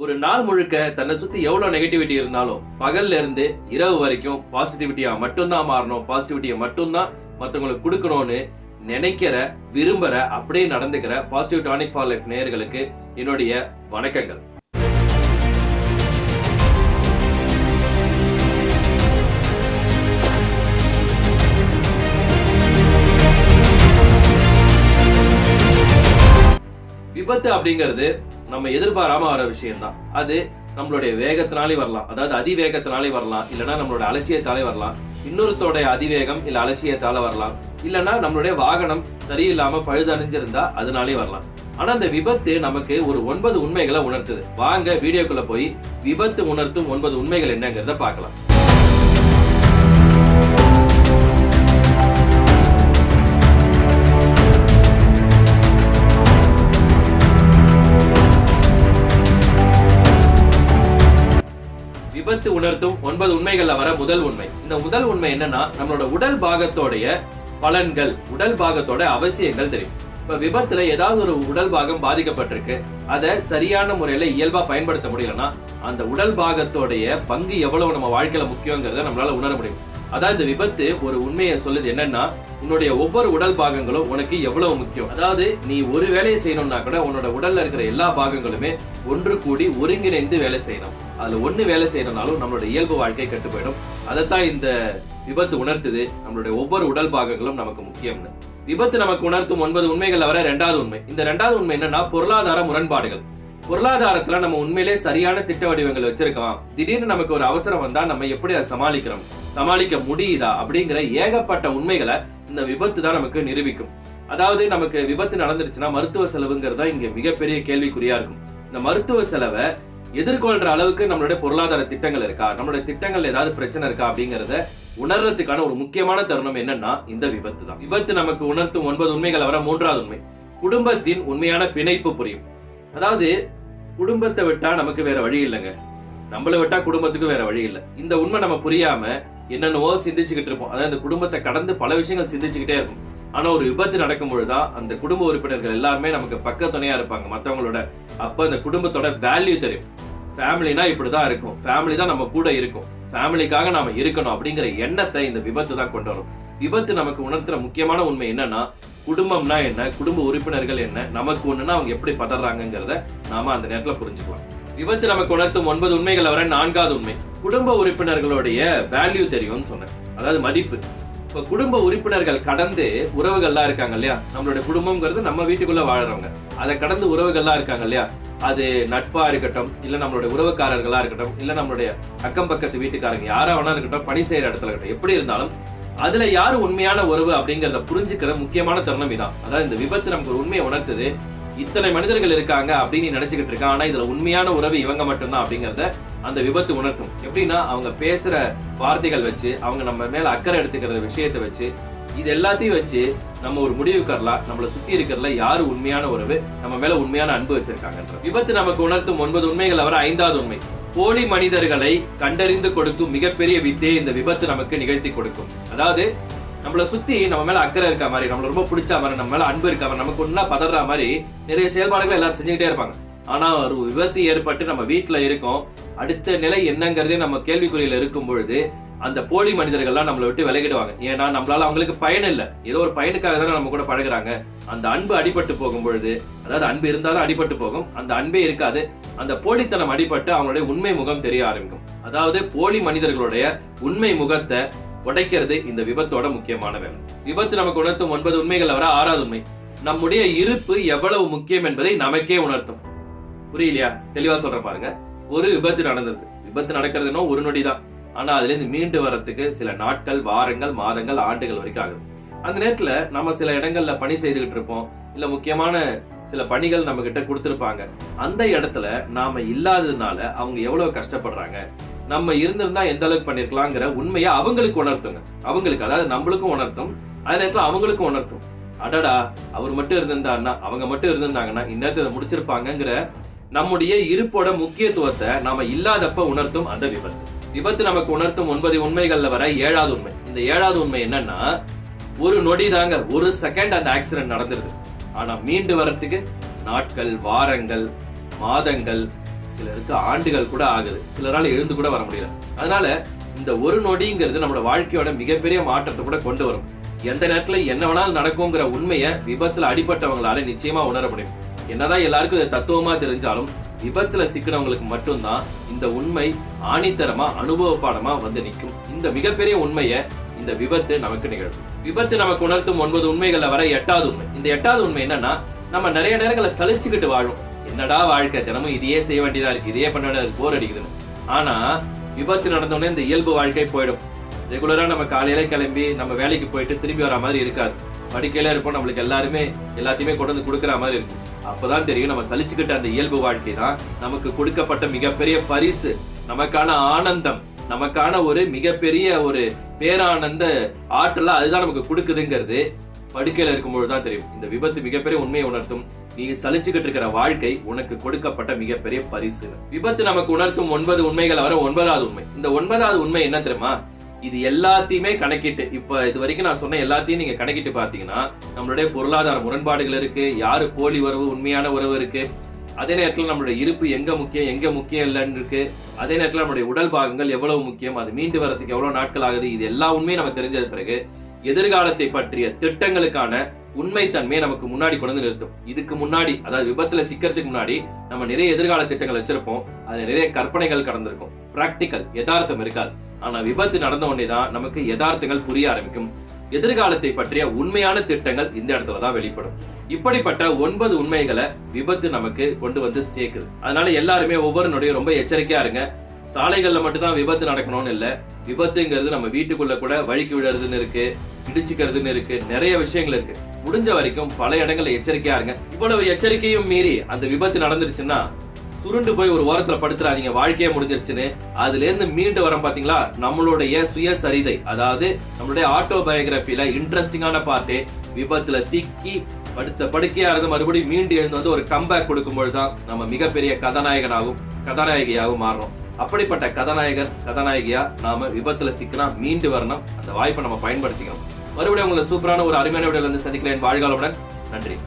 ஒரு நாள் முழுக்க தன்னை சுத்தி எவ்வளவு நெகட்டிவிட்டி இருந்தாலும் பகல்ல இருந்து இரவு வரைக்கும் பாசிட்டிவிட்டியா மட்டும்தான் மாறணும், பாசிட்டிவிட்டியை மட்டும்தான் மற்றவங்களுக்கு கொடுக்கணும்னு நினைக்கிற, விரும்புற, அப்படியே நடந்துக்கிற பாசிட்டிவ் டானிக் ஃபார் லைஃப் நேயர்களுக்கு என்னுடைய வணக்கங்கள். விபத்து அப்படிங்கிறது நம்ம எதிர்பாராம வர விஷயம் தான். அது நம்மளுடைய வேகத்தினாலே வரலாம், அதாவது அதிவேகத்தினாலே வரலாம், இல்லைன்னா நம்மளோட அலட்சியத்தாலே வரலாம், இன்னொருத்தோடைய அதிவேகம் இல்ல அலட்சியத்தால வரலாம், இல்லைன்னா நம்மளுடைய வாகனம் சரியில்லாம பழுதடைஞ்சிருந்தா அதனாலே வரலாம். ஆனா இந்த விபத்து நமக்கு ஒரு 9 உண்மைகளை உணர்த்துது. வாங்க வீடியோக்குள்ள போய் விபத்து உணர்த்தும் 9 உண்மைகள் என்னங்கிறத பார்க்கலாம். விபத்து உணர்த்தும் 9 உண்மைகள்ல வர முதல் உண்மை. இந்த முதல் உண்மை என்னன்னா, நம்மளோட உடல் பாகத்தோடைய பலன்கள், உடல் பாகத்தோட அவசியங்கள் தெரியும். இப்ப விபத்துல ஏதாவது ஒரு உடல் பாகம் பாதிக்கப்பட்டிருக்கு, அதை சரியான முறையில இயல்பா பயன்படுத்த முடியலன்னா அந்த உடல் பாகத்தோடைய பங்கு எவ்வளவு நம்ம வாழ்க்கையில முக்கியங்கிறத நம்மளால உணர முடியும். அதாவது இந்த விபத்து ஒரு உண்மையை சொல்லுது என்னன்னா, உன்னுடைய ஒவ்வொரு உடல் பாகங்களும் உனக்கு எவ்வளவு முக்கியம். அதாவது நீ ஒரு வேலையை செய்யணும்னா கூட உன்னோட உடல்ல இருக்கிற எல்லா பாகங்களுமே ஒன்று கூடி ஒருங்கிணைந்து வேலை செய்யணும். அதுல ஒண்ணு வேலை செய்யறதுனாலும் நம்மளோட இயல்பு வாழ்க்கை கெட்டு போயிடும். அதைத்தான் இந்த விபத்து உணர்த்துது, நம்மளுடைய ஒவ்வொரு உடல் பாகங்களும் நமக்கு முக்கியம்னு. விபத்து நமக்கு உணர்த்தும் 9 உண்மைகள் வர 2வது உண்மை. இந்த 2வது உண்மை என்னன்னா, பொருளாதார முரண்பாடுகள். பொருளாதாரத்துல நம்ம உண்மையிலே சரியான திட்ட வடிவங்கள் வச்சிருக்கலாம், திடீர்னு நமக்கு ஒரு அவசரம் வந்தா நம்ம எப்படி அதை சமாளிக்க முடியுதா அப்படிங்கிற ஏகப்பட்ட உண்மைகளை இந்த விபத்து தான் நமக்கு நிரூபிக்கும். அதாவது நமக்கு விபத்து நடந்துருச்சுன்னா மருத்துவ செலவுங்கிறதா இங்க மிகப்பெரிய கேள்விக்குறியா இருக்கும். இந்த மருத்துவ செலவை எதிர்கொள்ற அளவுக்கு நம்மளுடைய பொருளாதார திட்டங்கள் இருக்கா, நம்மளுடைய திட்டங்கள் ஏதாவது பிரச்சனை இருக்கா அப்படிங்கறத உணர்றதுக்கான ஒரு முக்கியமான தருணம் என்னன்னா இந்த விபத்து தான். விபத்து நமக்கு உணர்த்தும் 9 உண்மைகள் வர 3வது உண்மை. குடும்பத்தின் உண்மையான பிணைப்பு புரியும். அதாவது குடும்பத்தை விட்டா நமக்கு வேற வழி இல்லைங்க, நம்மளை விட்டா குடும்பத்துக்கு வேற வழி இல்லை. இந்த உண்மை நம்ம புரியாம என்னென்னவோ சிந்திச்சுக்கிட்டு இருப்போம். அதாவது இந்த குடும்பத்தை கடந்து பல விஷயங்கள் சிந்திச்சுக்கிட்டே இருக்கும். ஆனா ஒரு விபத்து நடக்கும் பொழுதுதான் அந்த குடும்ப உறுப்பினர்கள் எல்லாருமே நமக்கு பக்க துணையா இருப்பாங்க, மத்தவங்களோட. அப்ப இந்த குடும்பத்தோட வேல்யூ தெரியும். ஃபேமிலினா இப்படிதான் இருக்கும், ஃபேமிலி தான் நம்ம கூட இருக்கும், ஃபேமிலிக்காக நாம இருக்கணும் அப்படிங்கிற எண்ணத்தை இந்த விபத்து தான் கொண்டு வரும். விபத்து நமக்கு உணர்த்துற முக்கியமான உண்மை என்னன்னா, குடும்பம்னா என்ன, குடும்ப உறுப்பினர்கள் என்ன, நமக்கு ஒண்ணுன்னா அவங்க எப்படி பதறாங்கிறத நாம அந்த நேரத்துல புரிஞ்சுக்கலாம். விபத்து நமக்கு உணர்த்தும் 9 உண்மைகள் வர 4வது உண்மை. குடும்ப உறுப்பினர்களுடைய வேல்யூ தெரியும்னு சொன்னேன், அதாவது மதிப்பு. இப்ப குடும்ப உறுப்பினர்கள் கடந்து உறவுகள்லாம் இருக்காங்க இல்லையா, நம்மளுடைய குடும்பம்ங்கிறது நம்ம வீட்டுக்குள்ள வாழறவங்க, அதை கடந்து உறவுகள்லாம் இருக்காங்க இல்லையா, அது நட்பா இருக்கட்டும், இல்ல நம்மளுடைய உறவுக்காரர்களா இருக்கட்டும், இல்ல நம்மளுடைய அக்கம் பக்கத்து வீட்டுக்காரங்க யாரா வேணா இருக்கட்டும், பணி செய்யற இடத்துல இருக்கட்டும், எப்படி இருந்தாலும் அதுல யாரு உண்மையான உறவு அப்படிங்கறத புரிஞ்சுக்கிற முக்கியமான தருணம் இதான். அதாவது இந்த விபத்து நமக்கு ஒரு உண்மையை உணர்த்துது, இத்தனை மனிதர்கள் இருக்காங்க அப்படின்னு நினைச்சுக்கிட்டு இருக்காங்க, ஆனா இதுல உண்மையான உறவு இவங்க மட்டும்தான் அப்படிங்கறத அந்த விபத்து உணர்த்தும். எப்படின்னா, அவங்க பேசுற வார்த்தைகள் வச்சு, அவங்க நம்ம மேல அக்கறை எடுத்துக்கிற விஷயத்தை வச்சு, இது எல்லாத்தையும் வச்சு நம்ம ஒரு முடிவுக்கு வரலாம், நம்மளை சுத்தி இருக்கிறதுல யாரு உண்மையான உறவு, நம்ம மேல உண்மையான அன்பு வச்சிருக்காங்க. விபத்து நமக்கு உணர்த்தும் 9 உண்மைகள் வர 5வது உண்மை. போலி மனிதர்களை கண்டறிந்து கொடுக்கும் மிகப்பெரிய வித்தையை இந்த விபத்து நமக்கு நிகழ்த்தி கொடுக்கும். அதாவது நம்மளை சுத்தி நம்ம மேல அக்கறை இருக்க மாதிரி, நம்மள ரொம்ப பிடிச்ச மாதிரி, நம்ம மேல அன்பு இருக்க மாதிரி, நமக்கு ஒன்னா பதற மாதிரி நிறைய செயல்பாடுகள் எல்லாரும் செஞ்சுக்கிட்டே இருப்பாங்க. ஆனா ஒரு விபத்து ஏற்பட்டு நம்ம வீட்டுல இருக்கோம், அடுத்த நிலை என்னங்கிறதே நம்ம கேள்விக்குறியில இருக்கும் பொழுது அந்த போலி மனிதர்கள்லாம் நம்மளை விட்டு விலகிடுவாங்க. ஏன்னா நம்மளால அவங்களுக்கு பயன் இல்லை, ஏதோ ஒரு பயனுக்காக தானே நம்ம கூட பழகுறாங்க. அந்த அன்பு அடிபட்டு போகும் பொழுது, அதாவது அன்பு இருந்தாலும் அடிபட்டு போகும், அந்த அன்பே இருக்காது, அந்த போலித்தனம் அடிபட்டு அவங்களுடைய உண்மை முகம் தெரிய ஆரம்பிக்கும். அதாவது போலி மனிதர்களுடைய உண்மை முகத்தை உடைக்கிறது இந்த விபத்தோட முக்கியமான வேலை. விபத்து நமக்கு உணர்த்தும் 9 உண்மைகள் வர 6வது உண்மை. நம்முடைய இருப்பு எவ்வளவு முக்கியம் என்பதை நமக்கே உணர்த்தும். புரியலையா? தெளிவா சொல்ற பாருங்க. ஒரு விபத்து நடந்தது, விபத்து நடக்கிறதுனோ ஒரு நொடி தான், ஆனா அதுல இருந்து மீண்டு வர்றதுக்கு சில நாட்கள், வாரங்கள், மாதங்கள், ஆண்டுகள் வரைக்கும் ஆகுது. அந்த நேரத்துல நம்ம சில இடங்கள்ல பணி செய்துகிட்டு இருப்போம், இல்ல முக்கியமான சில பணிகள் நம்ம கிட்ட கொடுத்திருப்பாங்க. அந்த இடத்துல நாம இல்லாததுனால அவங்க எவ்வளவு கஷ்டப்படுறாங்க, நம்ம இருந்திருந்தா எந்த அளவுக்கு பண்ணிருக்கலாங்கிற உண்மையை அவங்களுக்கு உணர்த்துங்க. அவங்களுக்கு, அதாவது நம்மளுக்கும் உணர்த்தும், அதே நேரத்துல அவங்களுக்கும் உணர்த்தும். அடடா, அவர் மட்டும் இருந்திருந்தாருன்னா, அவங்க மட்டும் இருந்திருந்தாங்கன்னா இந்நேரத்தை முடிச்சிருப்பாங்கிற நம்முடைய இருப்போட முக்கியத்துவத்தை நாம இல்லாதப்ப உணர்த்தும் அந்த விபத்து. விபத்து நமக்கு உணர்த்தும் 9 உண்மைகள்ல வர 7வது உண்மை. இந்த 7வது உண்மை என்னன்னா, ஒரு நொடி தாங்க, ஒரு செகண்ட் அந்த ஆக்சிடென்ட் நடந்துருது, ஆனா மீண்டு வர்றதுக்கு நாட்கள், வாரங்கள், மாதங்கள், சிலருக்கு ஆண்டுகள் கூட ஆகுது, சிலரால எழுந்து கூட வர முடியல. அதனால இந்த ஒரு நொடிங்கிறது நம்மளோட வாழ்க்கையோட மிகப்பெரிய மாற்றத்தை கூட கொண்டு வரும். எந்த நேரத்துல என்ன வேணாலும் நடக்குங்கிற உண்மையை விபத்துல அடிபட்டவங்களால நிச்சயமா உணர முடியும். என்னதான் எல்லாருக்கும் இது தத்துவமா தெரிஞ்சாலும் விபத்துல சிக்கிறவங்களுக்கு மட்டும்தான் இந்த உண்மை ஆணித்தரமா அனுபவ பாடமா வந்து நிற்கும். இந்த மிகப்பெரிய உண்மையை இந்த விபத்து நமக்கு நிகழும். விபத்து நமக்கு உணர்த்தும் 9 உண்மைகள்ல வர 8வது உண்மை. இந்த 8வது உண்மை என்னன்னா, நம்ம நிறைய நேரங்களை சலிச்சுக்கிட்டு வாழும். என்னடா வாழ்க்கை, தினமும் இதையே செய்ய வேண்டியதா இருக்கு, இதையே பண்ண வேண்டியது, போர் அடிக்குதுன்னு. ஆனா விபத்து நடந்த உடனே இந்த இயல்பு வாழ்க்கை போயிடும். ரெகுலரா நம்ம காலையில கிளம்பி நம்ம வேலைக்கு போயிட்டு திரும்பி வர மாதிரி இருக்காது. படுக்கையில இருப்போம், நம்மளுக்கு எல்லாத்தையுமே கொண்டு வந்து கொடுக்குற மாதிரி இருக்கும். அப்பதான் தெரியும் நம்ம சலிச்சுக்கிட்ட அந்த இயல்பு வாழ்க்கை தான் நமக்கு கொடுக்கப்பட்ட மிகப்பெரிய பரிசு, நமக்கான ஆனந்தம், நமக்கான ஒரு மிகப்பெரிய ஒரு பேரானந்த ஆற்றல அதுதான் நமக்கு கொடுக்குதுங்கிறது படுக்கையில இருக்கும்போதுதான் தெரியும். இந்த விபத்து மிகப்பெரிய உண்மையை உணர்த்தும். நீ சலிச்சுக்கிட்டு இருக்கிற வாழ்க்கை உனக்கு கொடுக்கப்பட்ட மிகப்பெரிய பரிசு. விபத்து நமக்கு உணர்த்தும் 9 உண்மைகள் வர 9வது உண்மை. இந்த 9வது உண்மை என்ன தெரியுமா? இது எல்லாத்தையுமே கணக்கிட்டு, இப்ப இது வரைக்கும் நான் சொன்ன எல்லாத்தையும் நீங்க கணக்கிட்டு பாத்தீங்கன்னா நம்மளுடைய பொருளாதார முரண்பாடுகள் இருக்கு, யாரு போலி உறவு உண்மையான உறவு இருக்கு, அதே நேரத்துல நம்மளுடைய இருப்பு எங்க முக்கியம் இல்லைன்னு இருக்கு, அதே நேரத்துல நம்மளுடைய உடல் பாகங்கள் எவ்வளவு முக்கியம், அது மீண்டு வரதுக்கு எவ்வளவு நாட்கள் ஆகுது, இது எல்லா உண்மையும் நம்ம தெரிஞ்சது பிறகு எதிர்காலத்தை பற்றிய திட்டங்களுக்கான உண்மை தன்மையை நமக்கு முன்னாடி கொண்டு வந்து நிறுத்தும். இதுக்கு முன்னாடி, அதாவது விபத்துல சிக்கிறதுக்கு முன்னாடி நம்ம நிறைய எதிர்கால திட்டங்கள் வச்சிருப்போம், அதுல நிறைய கற்பனைகள் கடந்திருக்கும், பிராக்டிக்கல் யதார்த்தம் இருக்காது. ஆனா விபத்து நடந்த உடனேதான் நமக்கு யதார்த்தங்கள் புரிய ஆரம்பிக்கும். எதிர்காலத்தை பற்றிய உண்மையான திட்டங்கள் இந்த இடத்துலதான் வெளிப்படும். இப்படிப்பட்ட 9 உண்மைகளை விபத்து நமக்கு கொண்டு வந்து சேர்க்குது. அதனால எல்லாருமே ஒவ்வொரு நொடியும் ரொம்ப எச்சரிக்கையா இருங்க. சாலைகள்ல மட்டும்தான் விபத்து நடக்கணும்னு இல்ல, விபத்துங்கிறது நம்ம வீட்டுக்குள்ள கூட வழுக்கி விடுறதுன்னு இருக்கு, இடிச்சுக்கிறதுன்னு இருக்கு, நிறைய விஷயங்கள் இருக்கு. முடிஞ்ச வரைக்கும் பல இடங்கள்ல எச்சரிக்கையா இருங்க. இவ்வளவு எச்சரிக்கையும் மீறி அந்த விபத்து நடந்துருச்சுன்னா சுருண்டு போய் ஒரு ஓரத்துல படுத்துறாதீங்க, வாழ்க்கையே முடிஞ்சிருச்சுன்னு. அதுல இருந்து மீண்டு வரோம் பாத்தீங்களா, நம்மளுடைய சுயசரிதை, அதாவது நம்மளுடைய ஆட்டோபயோகிராபில இன்ட்ரெஸ்டிங்கான பார்ட்டே விபத்துல சிக்கி படுக்கையா இருந்து மறுபடியும் மீண்டு எழுந்து வந்து ஒரு கம்பேக் கொடுக்கும்பொழுதுதான் நம்ம மிகப்பெரிய கதாநாயகியாகவும் மாறுறோம். அப்படிப்பட்ட கதாநாயகியா நாம விபத்துல சிக்கினா மீண்டு வரணும். அந்த வாய்ப்பை நம்ம பயன்படுத்திக்கணும். மறுபடியும் உங்களை சூப்பரான ஒரு அருமையான வீடியோல வந்து சந்திக்கிறேன். வாழ்காலமுடன். நன்றி.